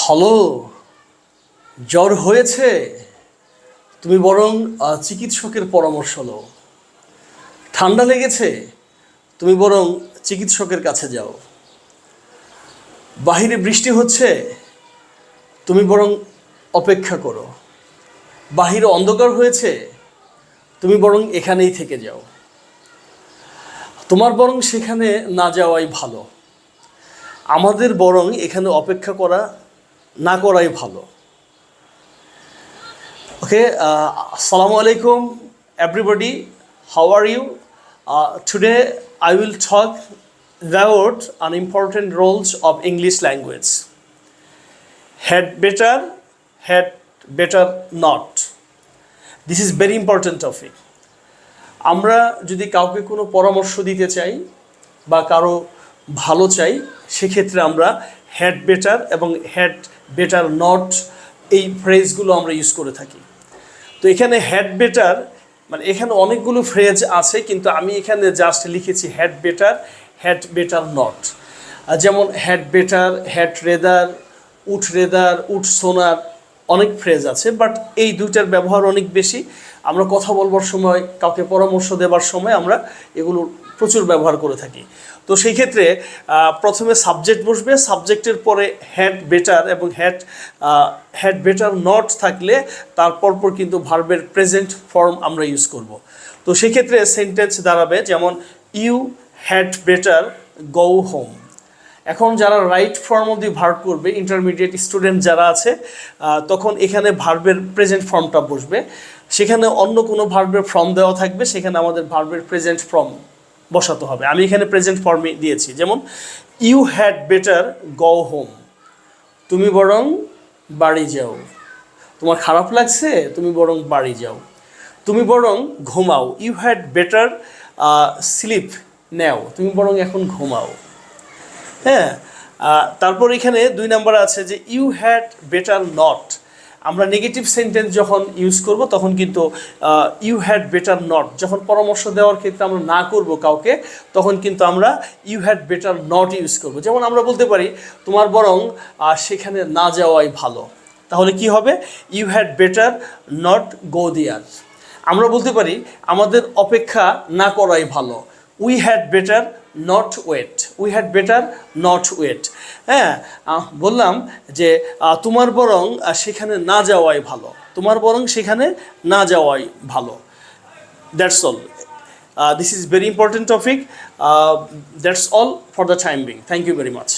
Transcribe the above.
Hello, জ্বর হয়েছে? তুমি বরং চিকিৎসকের পরামর্শ নাও। ঠান্ডা লেগেছে? তুমি বরং চিকিৎসকের কাছে যাও। বাহিরে বৃষ্টি হচ্ছে? তুমি বরং অপেক্ষা করো। বাহিরে অন্ধকার হয়েছে? তুমি বরং এখানেই থেকে যাও। তোমার বরং সেখানে না যাওয়াই ভালো। আমাদের বরং এখানে অপেক্ষা করা না করাই ভালো। Okay, Assalamu alaikum, everybody. How are you? Today I will talk about unimportant roles of English language. Had better not. This is very important topic. আমরা যদি কাউকে কোনো পরামর্শ দিতে চাই বা কারো ভালো চাই, সেক্ষেত্রে আমরা হ্যাড বেটার এবং হ্যাড বেটার নট এই ফ্রেজগুলো আমরা ইউজ করে থাকি। তো এখানে হ্যাড বেটার মানে এখানে অনেকগুলো ফ্রেজ আছে, কিন্তু আমি এখানে জাস্ট লিখেছি হ্যাড বেটার নট। যেমন had better, had rather, would sooner, অনেক ফ্রেজ আছে, বাট এই দুইটার ব্যবহার অনেক বেশি। আমরা কথা বলবার সময়, কাউকে পরামর্শ দেবার সময় আমরা এগুলো প্রচুর ব্যবহার করে থাকি। তো সেই ক্ষেত্রে প্রথমে সাবজেক্ট বসবে, সাবজেক্টের পরে হ্যাড বেটার এবং হ্যাড বেটার নট থাকলে তারপর কিন্তু ভার্বের প্রেজেন্ট ফর্ম আমরা ইউজ করব। তো সেই ক্ষেত্রে সেন্টেন্স দাঁড়াবে যেমন you had better go home. এখন যারা right form of the verb করবে, ইন্টারমিডিয়েট স্টুডেন্ট যারা আছে, তখন এখানে ভার্বের প্রেজেন্ট ফর্মটা বসবে। সেখানে অন্য কোনো ভার্বের ফর্ম দেওয়া থাকবে, সেখানে আমাদের ভার্বের প্রেজেন্ট ফর্ম বসাতে হবে। আমি এখানে প্রেজেন্ট ফর্মে দিয়েছি, যেমন you had better go home. তুমি বরং বাড়ি যাও। তোমার খারাপ লাগছে? তুমি বরং বাড়ি যাও। তুমি বরং ঘুমাও। ইউ হ্যাড বেটার স্লিপ নেও। তুমি বরং এখন ঘুমাও। হ্যাঁ, তারপর এখানে 2 নাম্বার আছে যে ইউ হ্যাড বেটার নট। আমরা নেগেটিভ সেন্টেন্স যখন ইউজ করব তখন কিন্তু ইউ হ্যাড বেটার নট, যখন পরামর্শ দেওয়ার ক্ষেত্রে আমরা না করব কাউকে, তখন কিন্তু আমরা you had better not use করব। যেমন আমরা বলতে পারি তোমার বরং সেখানে না যাওয়াই ভালো। তাহলে কি হবে? You had better not go there. আমরা বলতে পারি আমাদের অপেক্ষা না করাই ভালো। We had better not wait. We had better not wait. হ্যাঁ, বললাম যে তোমার বরং সেখানে না যাওয়াই ভালো। তোমার বরং সেখানে না যাওয়াই ভালো। That's all. This is very important topic. That's all for the time being. Thank you very much.